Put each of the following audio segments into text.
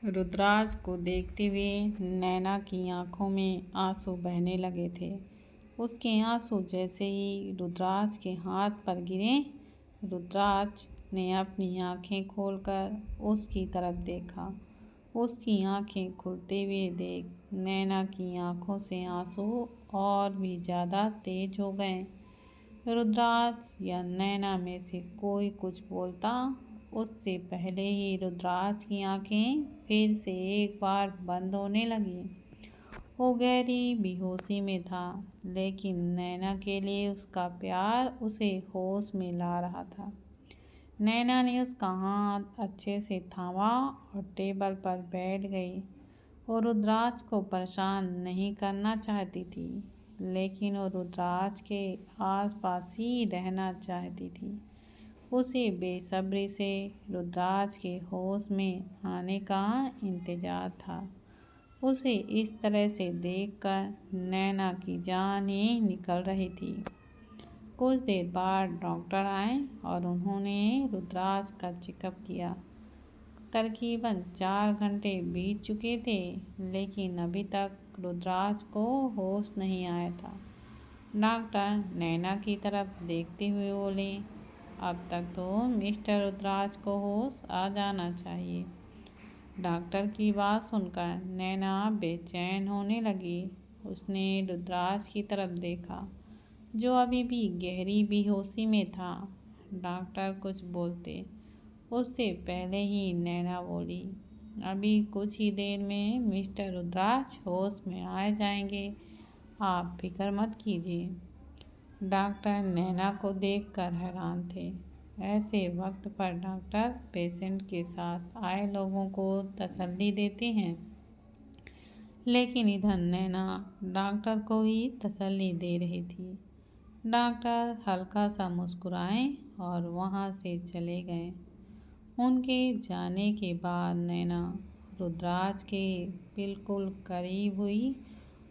रुद्राज को देखते हुए नैना की आंखों में आंसू बहने लगे थे। उसके आंसू जैसे ही रुद्राज के हाथ पर गिरे, रुद्राज ने अपनी आंखें खोलकर उसकी तरफ देखा। उसकी आंखें खुलते हुए देख नैना की आंखों से आंसू और भी ज़्यादा तेज हो गए। रुद्राज या नैना में से कोई कुछ बोलता उससे पहले ही रुद्राज की आंखें फिर से एक बार बंद होने लगी। वो गहरी बेहोशी में था, लेकिन नैना के लिए उसका प्यार उसे होश में ला रहा था। नैना ने उसका हाथ अच्छे से थामा और टेबल पर बैठ गई। वो रुद्राज को परेशान नहीं करना चाहती थी, लेकिन वो रुद्राज के आसपास ही रहना चाहती थी। उसे बेसब्री से रुद्राज के होश में आने का इंतजार था। उसे इस तरह से देखकर नैना की जान ही निकल रही थी। कुछ देर बाद डॉक्टर आए और उन्होंने रुद्राज का चेकअप किया। तकरीबन 4 घंटे बीत चुके थे, लेकिन अभी तक रुद्राज को होश नहीं आया था। डॉक्टर नैना की तरफ देखते हुए बोले, अब तक तो मिस्टर रुद्राज को होश आ जाना चाहिए। डॉक्टर की बात सुनकर नैना बेचैन होने लगी। उसने रुद्राज की तरफ देखा, जो अभी भी गहरी बेहोशी में था। डॉक्टर कुछ बोलते उससे पहले ही नैना बोली, अभी कुछ ही देर में मिस्टर रुद्राज होश में आ जाएंगे, आप फिक्र मत कीजिए। डॉक्टर नैना को देखकर हैरान थे। ऐसे वक्त पर डॉक्टर पेशेंट के साथ आए लोगों को तसल्ली देते हैं, लेकिन इधर नैना डॉक्टर को ही तसल्ली दे रही थी। डॉक्टर हल्का सा मुस्कुराए और वहां से चले गए। उनके जाने के बाद नैना रुद्राज के बिल्कुल करीब हुई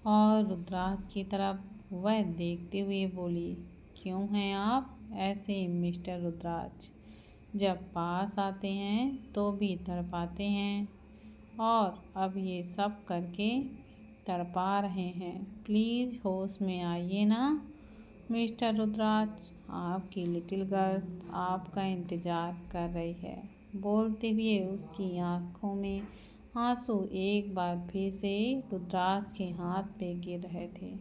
और रुद्राज की तरफ वह देखते हुए बोली, क्यों हैं आप ऐसे मिस्टर रुद्राज? जब पास आते हैं तो भी तड़पाते हैं, और अब ये सब करके तड़पा रहे हैं। प्लीज़ होश में आइए ना मिस्टर रुद्राज, आपकी लिटिल गर्ल आपका इंतज़ार कर रही है। बोलते हुए उसकी आंखों में आंसू एक बार फिर से रुद्राज के हाथ पे गिर रहे थे।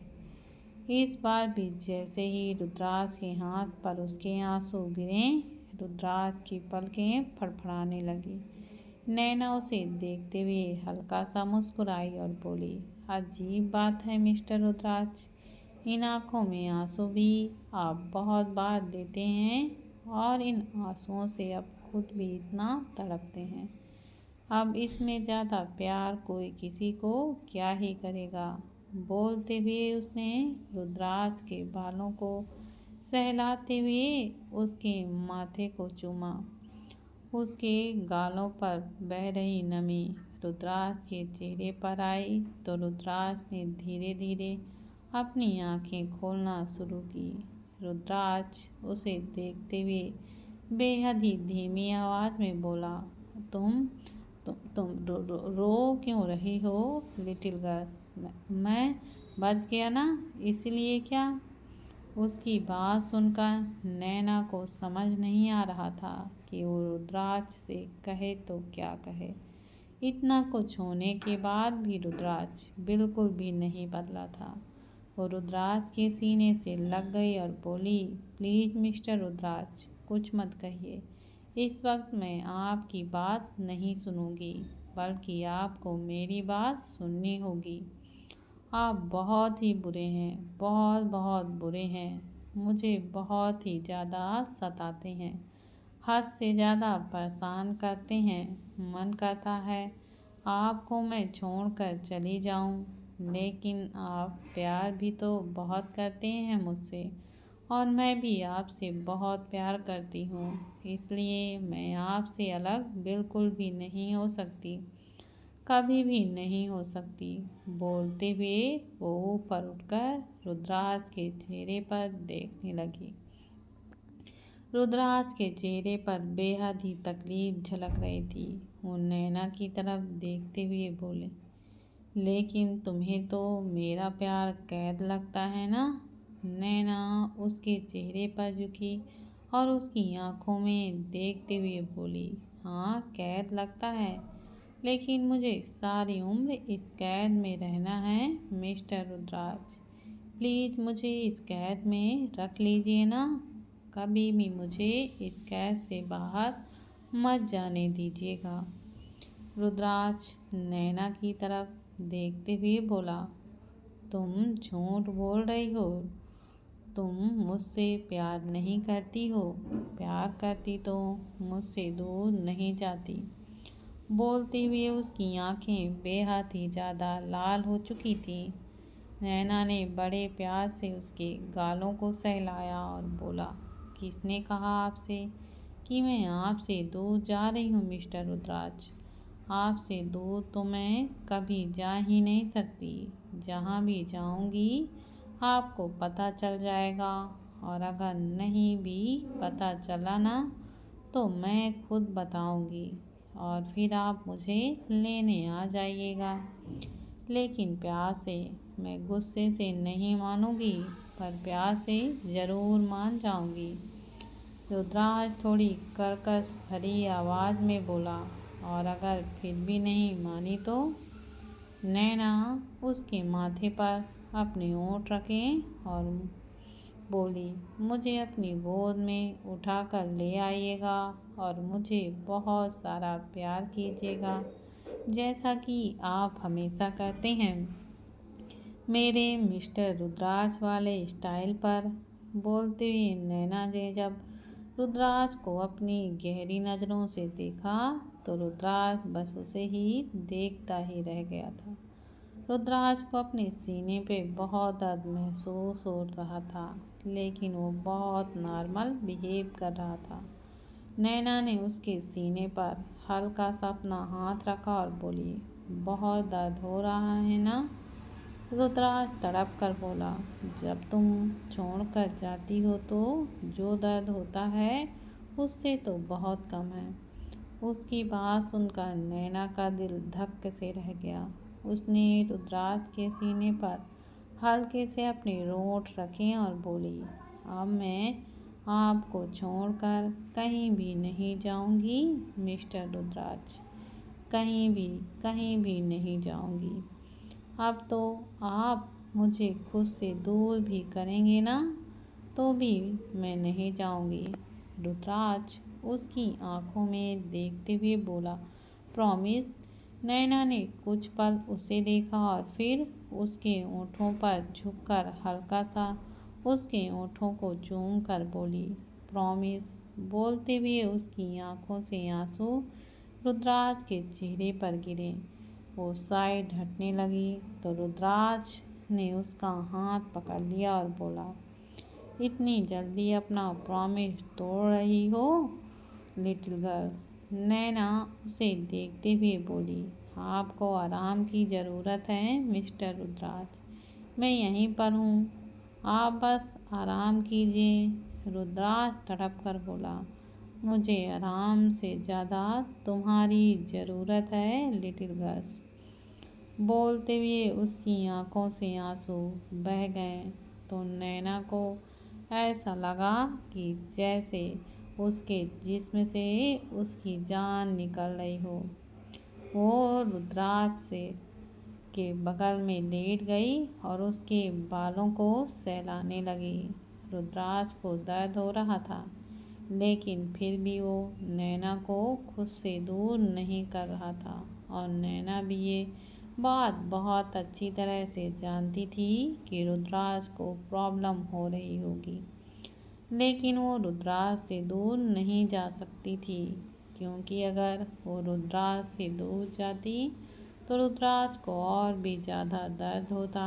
इस बार भी जैसे ही रुद्राज के हाथ पर उसके आंसू गिरे, रुद्राज की पलकें फड़फड़ाने लगी। नैना उसे देखते हुए हल्का सा मुस्कुराई और बोली, अजीब बात है मिस्टर रुद्राज, इन आंखों में आंसू भी आप बहुत बार देते हैं और इन आंसुओं से अब खुद भी इतना तड़पते हैं। अब इसमें ज़्यादा प्यार कोई किसी को क्या ही करेगा। बोलते हुए उसने रुद्राज के बालों को सहलाते हुए उसके माथे को चूमा। उसके गालों पर बह रही नमी रुद्राज के चेहरे पर आई तो रुद्राज ने धीरे धीरे अपनी आंखें खोलना शुरू की। रुद्राज उसे देखते हुए बेहद ही धीमी आवाज़ में बोला, तुम रो क्यों रही हो लिटिल गर्ल? मैं बच गया ना, इसलिए क्या? उसकी बात सुनकर नैना को समझ नहीं आ रहा था कि वो रुद्राज से कहे तो क्या कहे। इतना कुछ होने के बाद भी रुद्राज बिल्कुल भी नहीं बदला था। वो रुद्राज के सीने से लग गई और बोली, प्लीज़ मिस्टर रुद्राज, कुछ मत कहिए। इस वक्त मैं आपकी बात नहीं सुनूंगी, बल्कि आपको मेरी बात सुननी होगी। आप बहुत ही बुरे हैं, बहुत बहुत बुरे हैं। मुझे बहुत ही ज़्यादा सताते हैं, हद से ज़्यादा परेशान करते हैं। मन करता है आपको मैं छोड़कर चली जाऊं, लेकिन आप प्यार भी तो बहुत करते हैं मुझसे, और मैं भी आपसे बहुत प्यार करती हूँ, इसलिए मैं आपसे अलग बिल्कुल भी नहीं हो सकती, कभी भी नहीं हो सकती। बोलते हुए वो ऊपर उठकर रुद्राज के चेहरे पर देखने लगी। रुद्राज के चेहरे पर बेहद ही तकलीफ झलक रही थी। वो नैना की तरफ देखते हुए बोले, लेकिन तुम्हें तो मेरा प्यार कैद लगता है ना। नैना उसके चेहरे पर झुकी और उसकी आंखों में देखते हुए बोली, हाँ कैद लगता है, लेकिन मुझे सारी उम्र इस कैद में रहना है मिस्टर रुद्राज। प्लीज़ मुझे इस कैद में रख लीजिए ना। कभी भी मुझे इस कैद से बाहर मत जाने दीजिएगा। रुद्राज नैना की तरफ देखते हुए बोला, तुम झूठ बोल रही हो। तुम मुझसे प्यार नहीं करती हो। प्यार करती तो मुझसे दूर नहीं जाती। बोलते हुए उसकी आंखें बेहद ही ज़्यादा लाल हो चुकी थीं। नैना ने बड़े प्यार से उसके गालों को सहलाया और बोला, किसने कहा आपसे कि मैं आपसे दूर जा रही हूँ मिस्टर रुद्राज। आपसे दूर तो मैं कभी जा ही नहीं सकती। जहाँ भी जाऊँगी आपको पता चल जाएगा, और अगर नहीं भी पता चला ना तो मैं खुद बताऊँगी और फिर आप मुझे लेने आ जाइएगा। लेकिन प्यार से, मैं गुस्से से नहीं मानूंगी, पर प्यार से ज़रूर मान जाऊंगी। रुद्राज थोड़ी कर्कश भरी आवाज़ में बोला, और अगर फिर भी नहीं मानी तो? नैना उसके माथे पर अपने होंठ रखे और बोली, मुझे अपनी गोद में उठाकर ले आइएगा और मुझे बहुत सारा प्यार कीजिएगा, जैसा कि आप हमेशा करते हैं मेरे मिस्टर रुद्राज वाले स्टाइल पर। बोलते हुए नैना ने जब रुद्राज को अपनी गहरी नज़रों से देखा तो रुद्राज बस उसे ही देखता ही रह गया था। रुद्राज को अपने सीने पे बहुत दर्द महसूस हो रहा था, लेकिन वो बहुत नॉर्मल बिहेव कर रहा था। नैना ने उसके सीने पर हल्का सा अपना हाथ रखा और बोली, बहुत दर्द हो रहा है ना? रुद्राज तड़प कर बोला, जब तुम छोड़ कर जाती हो तो जो दर्द होता है उससे तो बहुत कम है। उसकी बात सुनकर नैना का दिल धक्के से रह गया। उसने रुद्राज के सीने पर हल्के से अपने होंठ रखे और बोली, अब मैं आपको छोड़कर कहीं भी नहीं जाऊंगी मिस्टर रुद्राज। कहीं भी नहीं जाऊंगी। अब तो आप मुझे खुद से दूर भी करेंगे ना तो भी मैं नहीं जाऊंगी। रुद्राज उसकी आंखों में देखते हुए बोला, प्रॉमिस। नैना ने कुछ पल उसे देखा और फिर उसके होंठों पर झुककर हल्का सा उसके होंठों को चूम कर बोली, प्रॉमिस। बोलते हुए उसकी आंखों से आंसू रुद्राज के चेहरे पर गिरे। वो साइड हटने लगी तो रुद्राज ने उसका हाथ पकड़ लिया और बोला, इतनी जल्दी अपना प्रॉमिस तोड़ रही हो लिटिल गर्ल। नैना उसे देखते हुए बोली, आपको आराम की ज़रूरत है मिस्टर रुद्राज। मैं यहीं पर हूँ, आप बस आराम कीजिए। रुद्राज तड़प कर बोला, मुझे आराम से ज़्यादा तुम्हारी ज़रूरत है लिटिल गर्ल्स। बोलते हुए उसकी आंखों से आंसू बह गए तो नैना को ऐसा लगा कि जैसे उसके जिस्म से उसकी जान निकल रही हो। वो रुद्राज से के बगल में लेट गई और उसके बालों को सहलाने लगी। रुद्राज को दर्द हो रहा था, लेकिन फिर भी वो नैना को खुद से दूर नहीं कर रहा था, और नैना भी ये बात बहुत अच्छी तरह से जानती थी कि रुद्राज को प्रॉब्लम हो रही होगी, लेकिन वो रुद्राज से दूर नहीं जा सकती थी, क्योंकि अगर वो रुद्राज से दूर जाती तो रुद्राज को और भी ज़्यादा दर्द होता।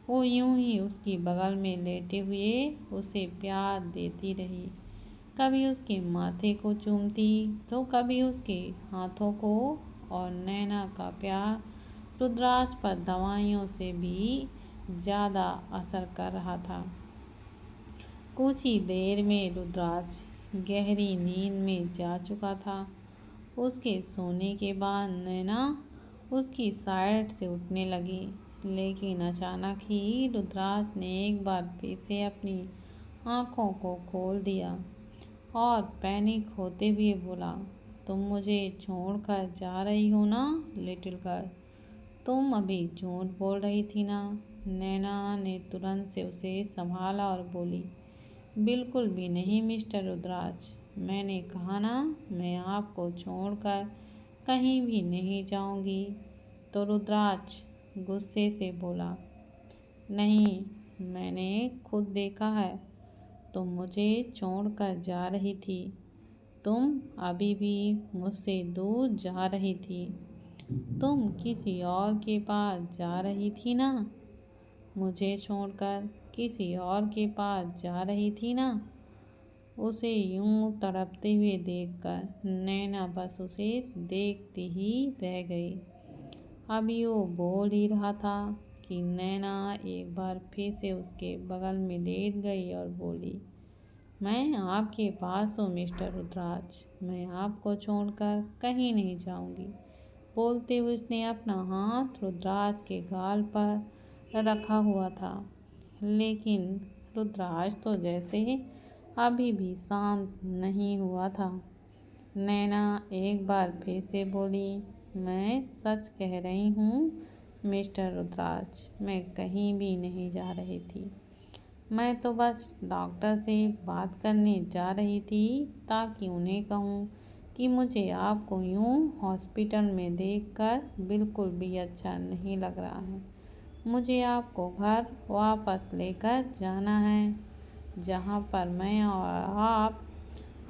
वो यूं ही उसकी बगल में लेटे हुए उसे प्यार देती रही, कभी उसके माथे को चूमती तो कभी उसके हाथों को, और नैना का प्यार रुद्राज पर दवाइयों से भी ज़्यादा असर कर रहा था। कुछ ही देर में रुद्राज गहरी नींद में जा चुका था। उसके सोने के बाद नैना उसकी साइड से उठने लगी, लेकिन अचानक ही रुद्राज ने एक बार फिर से अपनी आंखों को खोल दिया और पैनिक होते हुए बोला, तुम मुझे छोड़कर जा रही हो ना लिटिल गर्ल? तुम अभी झूठ बोल रही थी ना? नैना ने तुरंत से उसे संभाला और बोली, बिल्कुल भी नहीं मिस्टर रुद्राज, मैंने कहा ना मैं आपको छोड़कर कहीं भी नहीं जाऊंगी। तो रुद्राज गुस्से से बोला, नहीं, मैंने खुद देखा है, तुम मुझे छोड़कर जा रही थी। तुम अभी भी मुझसे दूर जा रही थी। तुम किसी और के पास जा रही थी ना? मुझे छोड़कर किसी और के पास जा रही थी ना? उसे यूं तड़पते हुए देखकर नैना बस उसे देखती ही रह गई। अभी वो बोल ही रहा था कि नैना एक बार फिर से उसके बगल में लेट गई और बोली, मैं आपके पास हूँ मिस्टर रुद्राज, मैं आपको छोड़कर कहीं नहीं जाऊंगी। बोलते हुए उसने अपना हाथ रुद्राज के गाल पर रखा हुआ था, लेकिन रुद्राज तो जैसे अभी भी शांत नहीं हुआ था। नैना एक बार फिर से बोली, मैं सच कह रही हूँ मिस्टर रुद्राज, मैं कहीं भी नहीं जा रही थी। मैं तो बस डॉक्टर से बात करने जा रही थी ताकि उन्हें कहूँ कि मुझे आपको यूं हॉस्पिटल में देखकर बिल्कुल भी अच्छा नहीं लग रहा है। मुझे आपको घर वापस लेकर जाना है, जहाँ पर मैं और आप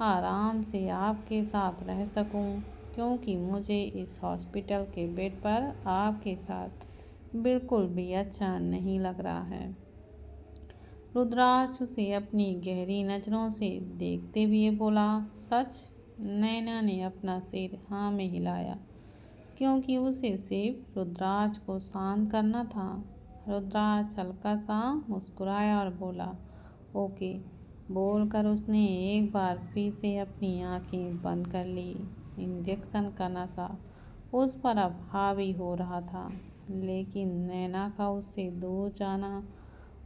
आराम से आपके साथ रह सकूं, क्योंकि मुझे इस हॉस्पिटल के बेड पर आपके साथ बिल्कुल भी अच्छा नहीं लग रहा है। रुद्राज उसे अपनी गहरी नज़रों से देखते हुए बोला, सच? नैना ने अपना सिर हाँ में हिलाया, क्योंकि उसे सिर्फ रुद्राज को शांत करना था। रुद्राज हल्का सा मुस्कुराया और बोला, ओके, बोलकर उसने एक बार फिर से अपनी आंखें बंद कर ली। इंजेक्शन का नशा उस पर अब हावी हो रहा था, लेकिन नैना का उससे दूर जाना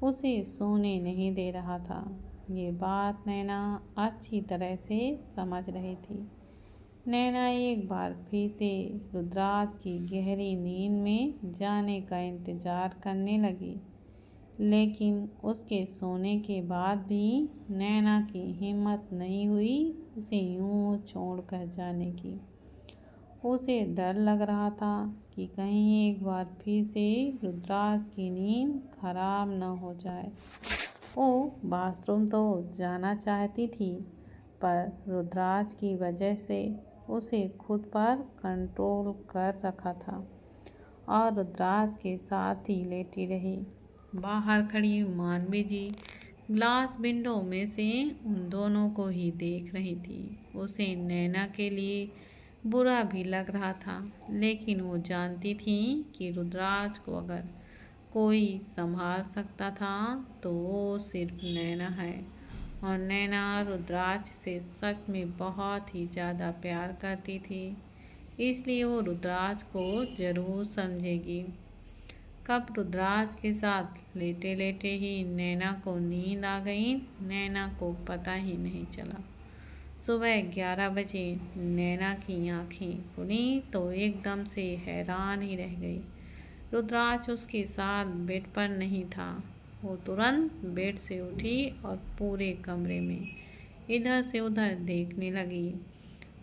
उसे सोने नहीं दे रहा था। ये बात नैना अच्छी तरह से समझ रही थी। नैना एक बार फिर से रुद्राज की गहरी नींद में जाने का इंतजार करने लगी, लेकिन उसके सोने के बाद भी नैना की हिम्मत नहीं हुई उसे यूं छोड़कर जाने की। उसे डर लग रहा था कि कहीं एक बार फिर से रुद्राज की नींद खराब न हो जाए। वो बाथरूम तो जाना चाहती थी, पर रुद्राज की वजह से उसे खुद पर कंट्रोल कर रखा था और रुद्राज के साथ ही लेटी रही। बाहर खड़ी मानवी जी ग्लास विंडो में से उन दोनों को ही देख रही थी। उसे नैना के लिए बुरा भी लग रहा था, लेकिन वो जानती थी कि रुद्राज को अगर कोई संभाल सकता था तो वो सिर्फ नैना है, और नैना रुद्राज से सच में बहुत ही ज़्यादा प्यार करती थी, इसलिए वो रुद्राज को ज़रूर समझेगी। कब रुद्राज के साथ लेटे लेटे ही नैना को नींद आ गई, नैना को पता ही नहीं चला। सुबह 11 बजे नैना की आंखें खुली तो एकदम से हैरान ही रह गई। रुद्राज उसके साथ बेड पर नहीं था। वो तुरंत बेड से उठी और पूरे कमरे में इधर से उधर देखने लगी।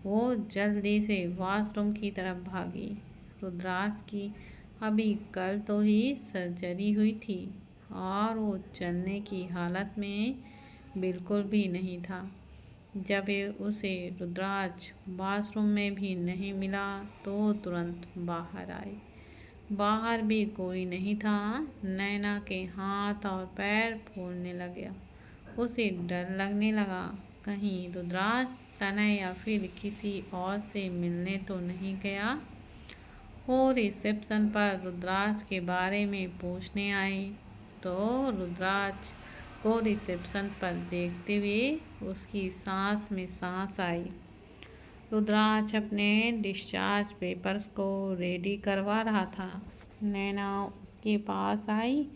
वो जल्दी से वॉशरूम की तरफ भागी। रुद्राज की अभी कल तो ही सर्जरी हुई थी और वो चलने की हालत में बिल्कुल भी नहीं था। जब उसे रुद्राज बाथरूम में भी नहीं मिला तो तुरंत बाहर आई। बाहर भी कोई नहीं था। नैना के हाथ और पैर फूलने लगे। उसे डर लगने लगा, कहीं रुद्राज तनय या फिर किसी और से मिलने तो नहीं गया। वो रिसेप्शन पर रुद्राज के बारे में पूछने आई तो रुद्राज को रिसेप्शन पर देखते हुए उसकी सांस में सांस आई। रुद्राक्ष अपने डिस्चार्ज पेपर्स को रेडी करवा रहा था। नैना उसके पास आई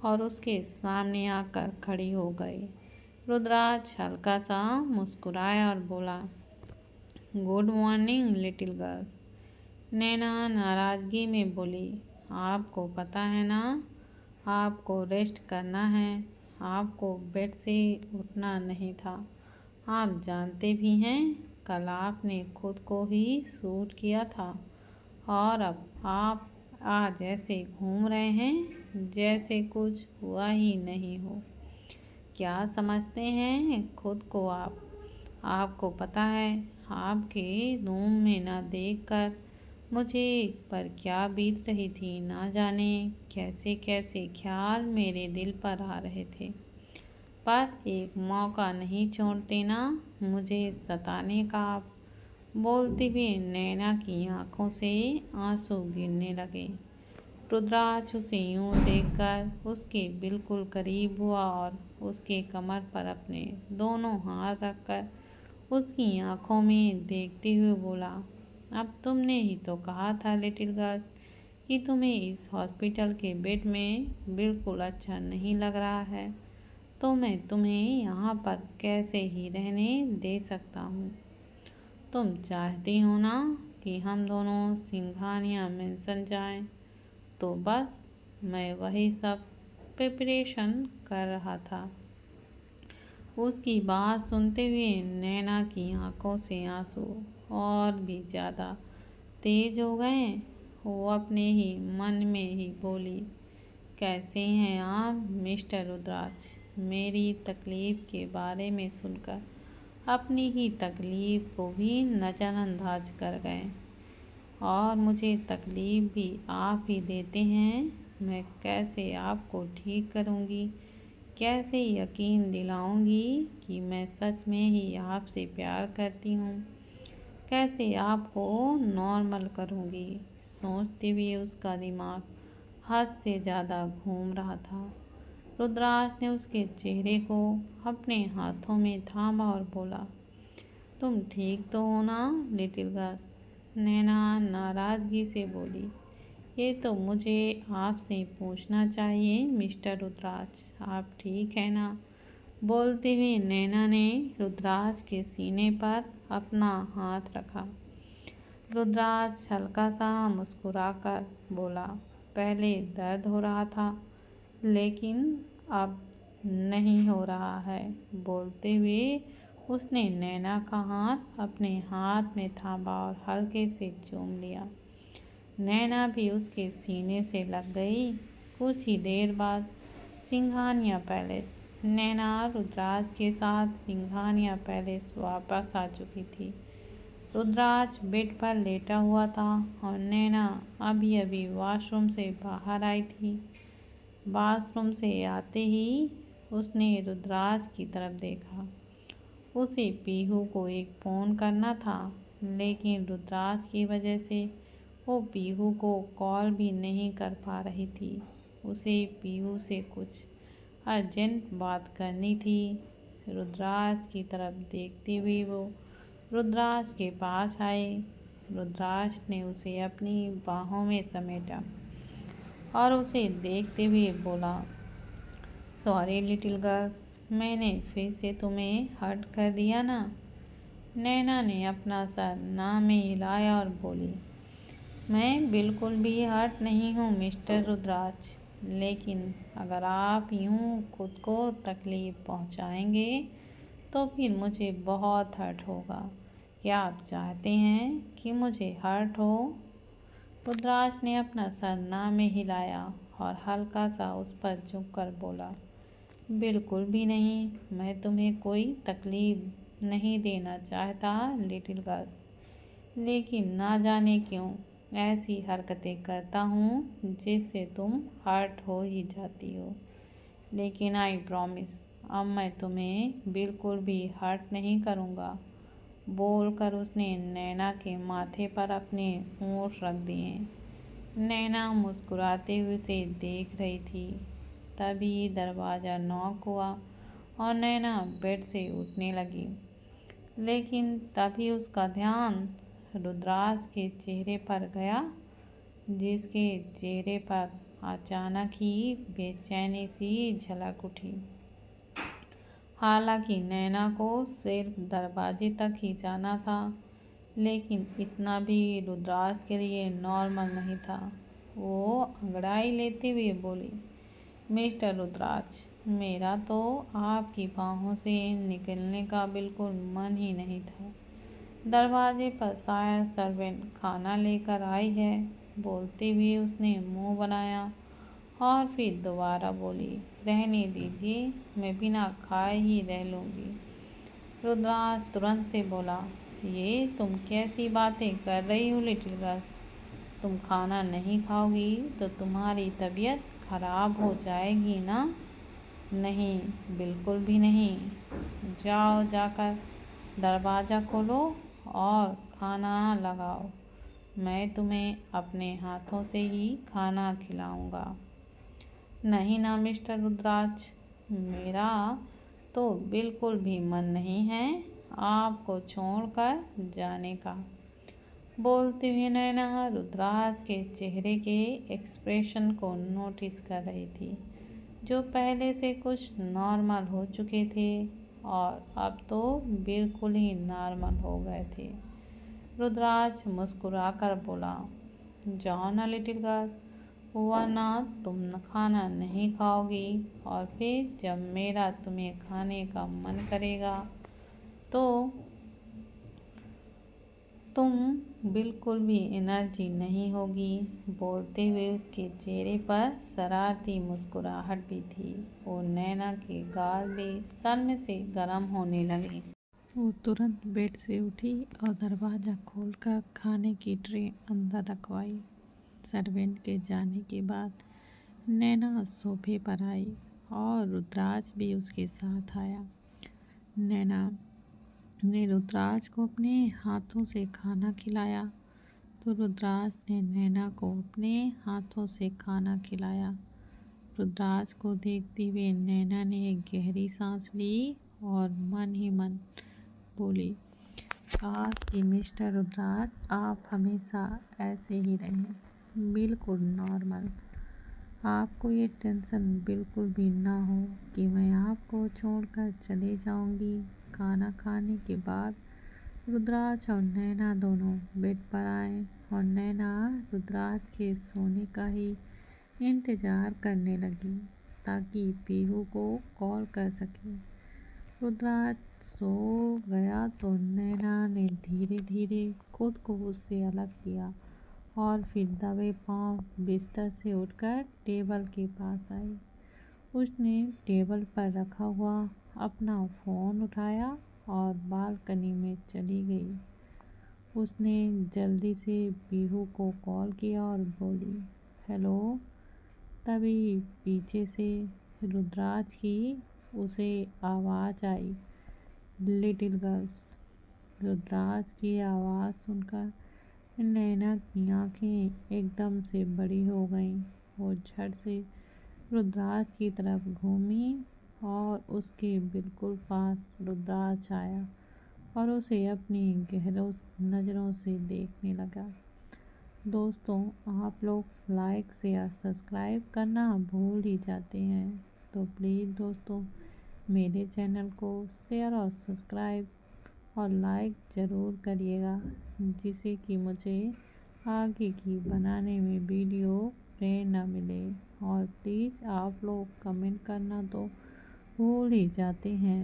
और उसके सामने आकर खड़ी हो गई। रुद्राक्ष हल्का सा मुस्कुराया और बोला, गुड मॉर्निंग लिटिल गर्ल। नैना नाराज़गी में बोली, आपको पता है ना, आपको रेस्ट करना है, आपको बेड से उठना नहीं था। आप जानते भी हैं, कल आपने खुद को ही शूट किया था और अब आप आज ऐसे घूम रहे हैं जैसे कुछ हुआ ही नहीं हो। क्या समझते हैं खुद को आप? आपको पता है आपके रूम में ना देखकर मुझे पर क्या बीत रही थी। ना जाने कैसे कैसे ख्याल मेरे दिल पर आ रहे थे, पर एक मौका नहीं छोड़ते ना मुझे सताने का। आप बोलते हुए नैना की आंखों से आंसू गिरने लगे। रुद्राक्ष उसे यूं देखकर उसके बिल्कुल करीब हुआ और उसके कमर पर अपने दोनों हाथ रखकर उसकी आंखों में देखते हुए बोला, अब तुमने ही तो कहा था लिटिल गर्ल कि तुम्हें इस हॉस्पिटल के बेड में बिल्कुल अच्छा नहीं लग रहा है, तो मैं तुम्हें यहाँ पर कैसे ही रहने दे सकता हूँ। तुम चाहती हो ना कि हम दोनों सिंघानिया मेंशन जाएं, तो बस मैं वही सब प्रिपरेशन कर रहा था। उसकी बात सुनते हुए नैना की आंखों से आंसू और भी ज़्यादा तेज हो गए। वो अपने ही मन में ही बोली, कैसे हैं आप मिस्टर रुद्राक्ष? मेरी तकलीफ़ के बारे में सुनकर अपनी ही तकलीफ़ को भी नज़रअंदाज कर गए और मुझे तकलीफ़ भी आप ही देते हैं। मैं कैसे आपको ठीक करूँगी, कैसे यकीन दिलाऊंगी कि मैं सच में ही आपसे प्यार करती हूँ, कैसे आपको नॉर्मल करूँगी। सोचते हुए उसका दिमाग हद से ज़्यादा घूम रहा था। रुद्राक्ष ने उसके चेहरे को अपने हाथों में थामा और बोला, तुम ठीक तो हो ना लिटिल गर्ल? नैना नाराज़गी से बोली, ये तो मुझे आपसे पूछना चाहिए मिस्टर रुद्राक्ष, आप ठीक है ना? बोलते हुए नैना ने रुद्राक्ष के सीने पर अपना हाथ रखा। रुद्राक्ष हल्का सा मुस्कुराकर बोला, पहले दर्द हो रहा था लेकिन अब नहीं हो रहा है। बोलते हुए उसने नैना का हाथ अपने हाथ में थामा और हल्के से चूम लिया। नैना भी उसके सीने से लग गई। कुछ ही देर बाद सिंघानिया पैलेस। नैना रुद्राक्ष के साथ सिंघानिया पैलेस वापस आ चुकी थी। रुद्राक्ष बेड पर लेटा हुआ था और नैना अभी अभी वॉशरूम से बाहर आई थी। वॉशरूम से आते ही उसने रुद्राक्ष की तरफ देखा। उसे पीहू को एक फ़ोन करना था, लेकिन रुद्राक्ष की वजह से वो पीहू को कॉल भी नहीं कर पा रही थी। उसे पीहू से कुछ अर्जेंट बात करनी थी। रुद्राक्ष की तरफ देखते हुए वो रुद्राक्ष के पास आई। रुद्राक्ष ने उसे अपनी बाहों में समेटा और उसे देखते हुए बोला, सॉरी लिटिल गर्ल, मैंने फिर से तुम्हें हर्ट कर दिया ना? नैना ने अपना सर ना में हिलाया और बोली, मैं बिल्कुल भी हर्ट नहीं हूँ मिस्टर रुद्राक्ष, लेकिन अगर आप यूँ खुद को तकलीफ़ पहुँचाएंगे तो फिर मुझे बहुत हर्ट होगा। क्या आप चाहते हैं कि मुझे हर्ट हो? रुद्राक्ष ने अपना सर ना में हिलाया और हल्का सा उस पर झुककर बोला, बिल्कुल भी नहीं, मैं तुम्हें कोई तकलीफ़ नहीं देना चाहता लिटिल गर्ल्स, लेकिन ना जाने क्यों ऐसी हरकतें करता हूँ जिससे तुम हर्ट हो ही जाती हो। लेकिन आई प्रॉमिस, अब मैं तुम्हें बिल्कुल भी हर्ट नहीं करूँगा। बोलकर उसने नैना के माथे पर अपने होंठ रख दिए। नैना मुस्कुराते हुए उसे देख रही थी। तभी दरवाज़ा नॉक हुआ और नैना बेड से उठने लगी। लेकिन तभी उसका ध्यान रुद्राज के चेहरे पर गया, जिसके चेहरे पर अचानक ही बेचैनी सी झलक उठी। हालांकि नैना को सिर्फ दरवाजे तक ही जाना था, लेकिन इतना भी रुद्राज के लिए नॉर्मल नहीं था। वो अंगड़ाई लेते हुए बोली, मिस्टर रुद्राज, मेरा तो आपकी बाहों से निकलने का बिल्कुल मन ही नहीं था। दरवाजे पर शायद सर्वेंट खाना लेकर आई है। बोलते हुए उसने मुंह बनाया और फिर दोबारा बोली, रहने दीजिए, मैं बिना खाए ही रह लूँगी। रुद्राज तुरंत से बोला, ये तुम कैसी बातें कर रही हो लिटिल गर्ल? तुम खाना नहीं खाओगी तो तुम्हारी तबीयत खराब हो जाएगी ना? नहीं, बिल्कुल भी नहीं। जाओ, जाकर दरवाज़ा खोलो और खाना लगाओ। मैं तुम्हें अपने हाथों से ही खाना खिलाऊंगा। नहीं ना मिस्टर रुद्राज, मेरा तो बिल्कुल भी मन नहीं है आपको छोड़कर जाने का। बोलते हुए नैना रुद्राज के चेहरे के एक्सप्रेशन को नोटिस कर रही थी, जो पहले से कुछ नॉर्मल हो चुके थे और अब तो बिल्कुल ही नॉर्मल हो गए थे। रुद्राज मुस्कुराकर बोला, जाओ ना लिटिल गर्ल, वरना तुम खाना नहीं खाओगी और फिर जब मेरा तुम्हें खाने का मन करेगा तो तुम बिल्कुल भी एनर्जी नहीं होगी। बोलते हुए उसके चेहरे पर शरारती मुस्कुराहट भी थी और नैना के गाल भी शर्म से गर्म होने लगे। वो तुरंत बेड से उठी और दरवाज़ा खोलकर खाने की ट्रे अंदर रखवाई। सर्वेंट के जाने के बाद नैना सोफे पर आई और रुद्राज भी उसके साथ आया। नैना ने रुद्राज को अपने हाथों से खाना खिलाया तो रुद्राज ने नैना को अपने हाथों से खाना खिलाया। रुद्राज को देखते हुए नैना ने एक गहरी सांस ली और मन ही मन बोली, काश कि मिस्टर रुद्राज आप हमेशा ऐसे ही रहें, बिल्कुल नॉर्मल। आपको ये टेंशन बिल्कुल भी ना हो कि मैं आपको छोड़कर चले जाऊंगी। खाना खाने के बाद रुद्राज और नैना दोनों बेड पर आए और नैना रुद्राज के सोने का ही इंतज़ार करने लगी ताकि पीहू को कॉल कर सके। रुद्राज सो गया तो नैना ने धीरे धीरे खुद को उससे अलग किया और फिर दबे पांव बिस्तर से उठकर टेबल के पास आई। उसने टेबल पर रखा हुआ अपना फ़ोन उठाया और बालकनी में चली गई। उसने जल्दी से पीहू को कॉल किया और बोली, हेलो। तभी पीछे से रुद्राज की उसे आवाज़ आई, लिटिल गर्ल्स। रुद्राज की आवाज़ सुनकर नैना की आंखें एकदम से बड़ी हो गईं। वो झट से रुद्राज की तरफ घूमी और उसके बिल्कुल पास रुद्राज आया और उसे अपनी गहरों नज़रों से देखने लगा। दोस्तों, आप लोग लाइक शेयर सब्सक्राइब करना भूल ही जाते हैं, तो प्लीज़ दोस्तों मेरे चैनल को शेयर और सब्सक्राइब और लाइक ज़रूर करिएगा, जिससे कि मुझे आगे की बनाने में वीडियो प्रेरणा मिले। और प्लीज़ आप लोग कमेंट करना तो भूल ही जाते हैं।